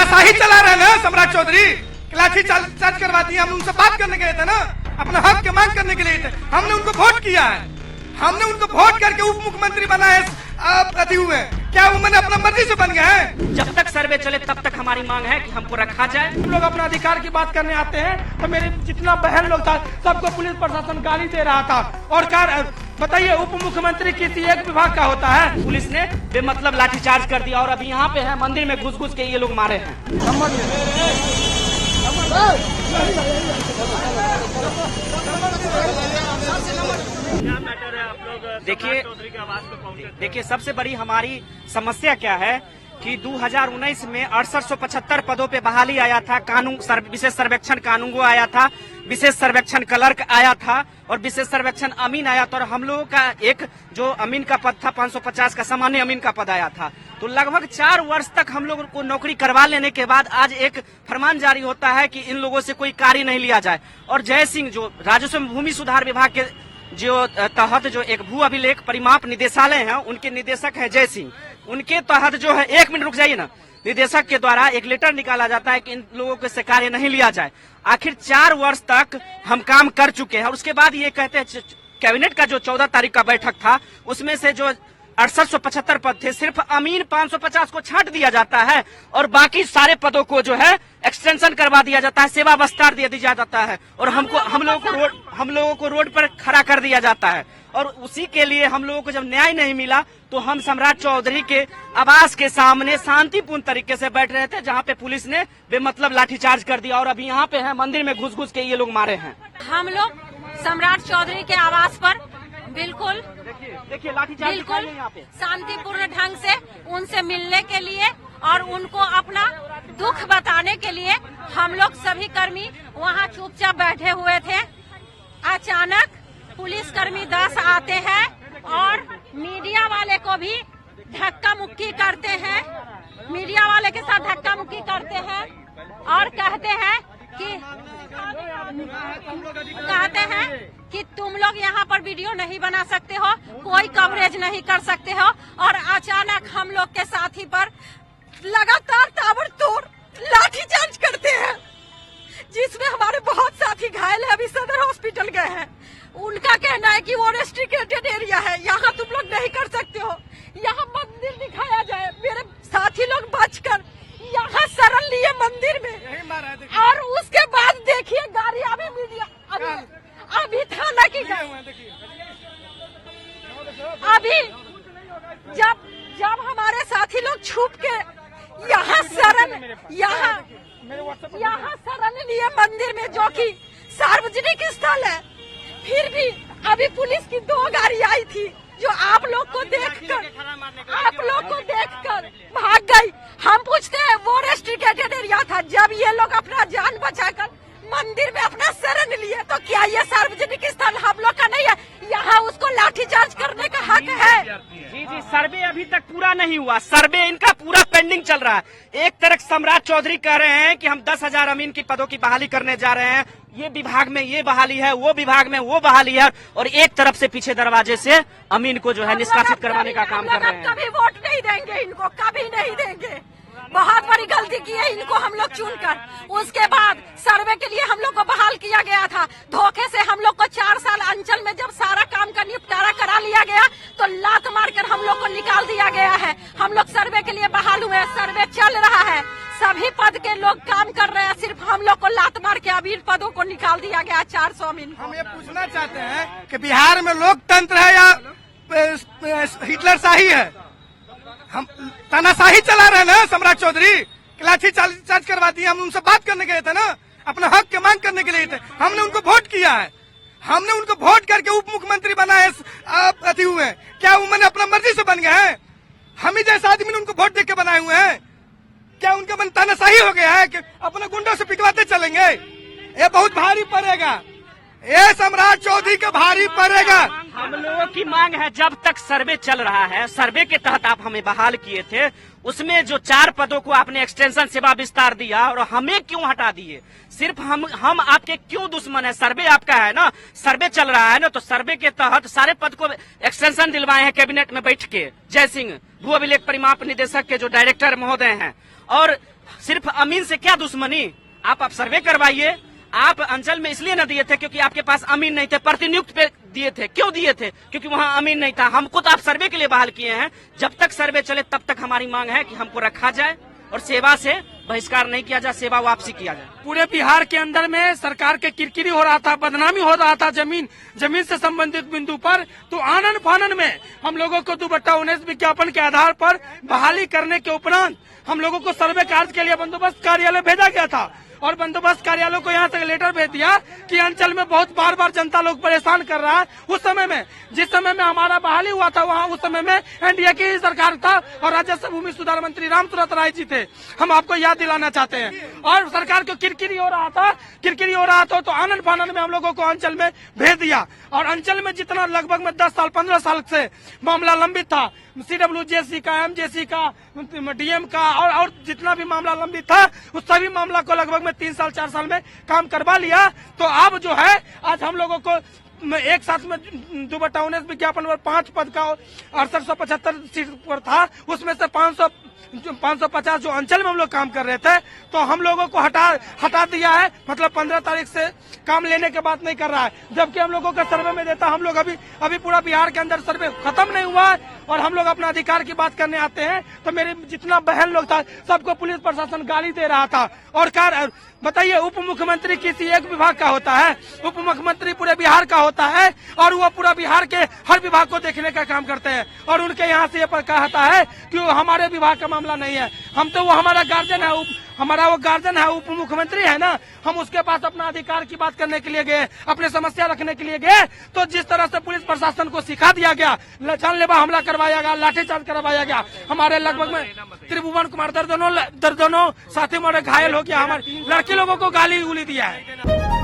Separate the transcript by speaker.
Speaker 1: तानाशाही चला रहे ना सम्राट चौधरी, लाठी चार्ज करवा दिया। हम उनसे बात करने गए थे ना, अपना हक के मांग करने के लिए थे। हमने उनको वोट किया है, हमने उनको वोट करके उप मुख्यमंत्री बनाए हुए। क्या वो मैंने अपना मर्जी से बन गए हैं?
Speaker 2: जब तक सर्वे चले तब तक हमारी मांग है कि हमको रखा जाए।
Speaker 3: हम लोग अपना अधिकार की बात करने आते हैं तो मेरे जितना बहन लोग था सबको पुलिस प्रशासन गाली दे रहा था। और बताइए उप मुख्यमंत्री किसी एक विभाग का होता है?
Speaker 2: पुलिस ने बेमतलब लाठीचार्ज कर दिया और अभी यहाँ पे है मंदिर में घुस घुस के ये लोग मारे हैं।
Speaker 4: क्या मैटर है आप लोग?
Speaker 2: देखिए सबसे बड़ी हमारी समस्या क्या है कि 2019 में 6875 पदों पे बहाली आया था। विशेष सर्वेक्षण कानून आया था, विशेष सर्वेक्षण क्लर्क आया था और विशेष सर्वेक्षण अमीन आया था। और हम लोगों का एक जो अमीन का पद था 550 का सामान्य अमीन का पद आया था। तो लगभग 4 वर्ष तक हम लोगों को नौकरी करवा लेने के बाद आज एक फरमान जारी होता है कि इन लोगों से कोई कार्य नहीं लिया जाए। और जय सिंह जो राजस्व भूमि सुधार विभाग के जो तहत जो एक भू अभिलेख परिमाप निदेशालय है, उनके निदेशक है जय सिंह, उनके तहत जो है, 1 मिनट रुक जाइए ना, निदेशक के द्वारा एक लेटर निकाला जाता है कि इन लोगों को से कार्य नहीं लिया जाए। आखिर 4 वर्ष तक हम काम कर चुके हैं और उसके बाद ये कहते हैं कैबिनेट का जो 14 तारीख का बैठक था उसमें से जो 6875 पद थे सिर्फ अमीन 550 को छांट दिया जाता है और बाकी सारे पदों को जो है एक्सटेंशन करवा दिया जाता है, सेवा विस्तार दे दिया जाता है और हम लोगों को रोड पर खड़ा कर दिया जाता है। और उसी के लिए हम लोगों को जब न्याय नहीं मिला तो हम सम्राट चौधरी के आवास के सामने शांतिपूर्ण तरीके से बैठ रहे थे, जहाँ पे पुलिस ने बेमतलब लाठीचार्ज कर दिया और अभी यहाँ पे है मंदिर में घुस घुस के ये लोग मारे हैं।
Speaker 5: हम लोग सम्राट चौधरी के आवास पर बिल्कुल
Speaker 2: लाठीचार्ज यहाँ पे
Speaker 5: शांतिपूर्ण ढंग से उनसे मिलने के लिए और उनको अपना दुख बताने के लिए हम लोग सभी कर्मी वहाँ चुपचाप बैठे हुए थे। अचानक पुलिसकर्मी 10 आते हैं और मीडिया वाले को भी धक्का मुक्की करते हैं, मीडिया वाले के साथ धक्का मुक्की करते हैं और कहते हैं कि तुम लोग यहाँ पर वीडियो नहीं बना सकते हो, कोई कवरेज नहीं कर सकते हो। और अचानक हम लोग के साथी पर लगातार ताबड़तोड़ लाठीचार्ज करते हैं, जिसमें हमारे बहुत साथी घायल है, अभी सदर हॉस्पिटल गए हैं। उनका कहना है कि वो रेस्ट्रिक्टेड एरिया है, यहाँ तुम लोग नहीं कर सकते हो, यहाँ मंदिर दिखाया जाए। मेरे साथी लोग बचकर यहाँ शरण लिए मंदिर में और उसके बाद देखिए गाड़ी अभी मीडिया अभी थाना की अभी जब हमारे साथी लोग छुप के यहाँ शरण लिए मंदिर में, जो कि सार्वजनिक स्थल है, फिर भी अभी पुलिस की 2 गाड़ी आई थी जो आप लोग को देखकर भाग गई। हम पूछते हैं वो रेस्ट्रिक्टेड एरिया था, जब ये लोग अपना जान बचाकर मंदिर में अपना शरण लिए तो क्या ये सार्वजनिक स्थल हम लोग का नहीं है? यहाँ उसको लाठीचार्ज करने का हक है।
Speaker 2: जी सर्वे अभी तक पूरा नहीं हुआ, सर्वे इनका पूरा पेंडिंग चल रहा है। एक तरफ सम्राट चौधरी कह रहे हैं कि हम 10,000 अमीन की पदों की बहाली करने जा रहे हैं, ये विभाग में ये बहाली है, वो विभाग में वो बहाली है, और एक तरफ से पीछे दरवाजे से अमीन को जो है निष्कासित करवाने का काम कर रहे हैं।
Speaker 5: कभी वोट नहीं देंगे इनको, कभी नहीं देंगे। बहुत बड़ी गलती की है इनको हम लोग चुनकर। उसके बाद सर्वे के लिए हम लोग को बहाल किया गया था, धोखे से हम लोग को 4 साल अंचल में जब सारा काम का निपटारा करा लिया गया तो लात मारकर हम लोग को निकाल दिया गया है। हम लोग सर्वे के लिए बहाल हुए, सर्वे चल रहा है, सभी पद के लोग काम कर रहे हैं, सिर्फ हम लोग को लात मार के अमीन पदों को निकाल दिया गया 400 अमीन।
Speaker 1: हम ये पूछना चाहते हैं कि बिहार में लोकतंत्र है या हिटलर शाही है? हम तानाशाही चला रहे ना सम्राट चौधरी, लाठी चार्ज करवा दिया। हम उनसे बात करने गए थे ना, अपना हक के मांग करने के लिए थे। हमने उनको वोट किया है, हमने उनको वोट करके उप मुख्यमंत्री बनाए हुए। क्या वो मैंने अपना मर्जी से बन गए हैं? हम ही जैसे आदमी ने उनको वोट देके के बनाए हुए हैं? क्या उनका मन तानाशाही हो गया है कि अपने गुंडों से पिटवाते चलेंगे? ये बहुत भारी पड़ेगा, ये सम्राट चौधरी का भारी पड़ेगा।
Speaker 2: हम लोगों की मांग है, जब तक सर्वे चल रहा है, सर्वे के तहत आप हमें बहाल किए थे, उसमें जो 4 पदों को आपने एक्सटेंशन सेवा विस्तार दिया और हमें क्यों हटा दिए? सिर्फ हम आपके क्यों दुश्मन है? सर्वे आपका है ना, सर्वे चल रहा है ना, तो सर्वे के तहत सारे पद को एक्सटेंशन दिलवाए हैं कैबिनेट में बैठ के। जय सिंह भू अभिलेख परिमाप निदेशक के जो डायरेक्टर महोदय हैं, और सिर्फ अमीन से क्या दुश्मनी? आप सर्वे करवाइए। आप अंचल में इसलिए न दिए थे क्योंकि आपके पास अमीन नहीं थे, प्रतिनियुक्त पे दिए थे। क्यों दिए थे? क्योंकि वहाँ अमीन नहीं था। हमको तो आप सर्वे के लिए बहाल किए हैं। जब तक सर्वे चले तब तक हमारी मांग है कि हमको रखा जाए और सेवा से बहिष्कार नहीं किया जाए, सेवा वापसी किया जाए।
Speaker 3: पूरे बिहार के अंदर में सरकार के किरकिरी हो रहा था, बदनामी हो रहा था जमीन से संबंधित बिंदु पर। तो आनन फानन में हम लोगों को 2/19 विज्ञापन के आधार पर बहाली करने के उपरांत हम लोगों को सर्वे कार्य के लिए बंदोबस्त कार्यालय भेजा गया था और बंदोबस्त कार्यालय को यहाँ से लेटर भेज दिया कि अंचल में बहुत बार जनता लोग परेशान कर रहा है। उस समय में जिस समय में हमारा बहाली हुआ था वहाँ उस समय में एनडीए की सरकार था और राजस्व भूमि सुधार मंत्री रामसूरत राय जी थे। हम आपको याद दिलाना चाहते हैं। और सरकार को किरकिरी हो रहा था तो आनंद फानन में हम लोगों को अंचल में भेज दिया। और अंचल में जितना लगभग में 10 साल 15 साल से मामला लंबित था, CWJC का, MJC का, DM का और जितना भी मामला लंबित था उस सभी मामला को लगभग में 3 साल 4 साल में काम करवा लिया। तो अब जो है आज हम लोगों को एक साथ में 2/19 विज्ञापन पर 5 पद का 6875 सीट पर था, उसमें से 550 जो अंचल में हम लोग काम कर रहे थे तो हम लोगों को हटा दिया है। मतलब 15 तारीख से काम लेने के बाद नहीं कर रहा है, जबकि हम लोगों का सर्वे में देता। हम लोग अभी पूरा बिहार के अंदर सर्वे खत्म नहीं हुआ है और हम लोग अपना अधिकार की बात करने आते हैं तो मेरे जितना बहन लोग था सबको पुलिस प्रशासन गाली दे रहा था। और बताइए, उप मुख्यमंत्री किसी एक विभाग का होता है? उप मुख्यमंत्री पूरे बिहार का होता है और वो पूरा बिहार के हर विभाग को देखने का काम करते हैं। और उनके यहाँ से ये कहता है कि वो हमारे विभाग का मामला नहीं है। हम तो वो हमारा गार्जियन है, हमारा वो गार्जियन है, उप मुख्यमंत्री है ना। हम उसके पास अपना अधिकार की बात करने के लिए गए, अपने समस्या रखने के लिए गए। तो जिस तरह से पुलिस प्रशासन को सिखा दिया गया, जानलेवा हमला करवाया गया, लाठीचार्ज करवाया गया। हमारे लगभग में त्रिभुवन कुमार दर्जनों साथी हमारे घायल हो गया। हमारे लड़की लोगों को गाली उली दिया है।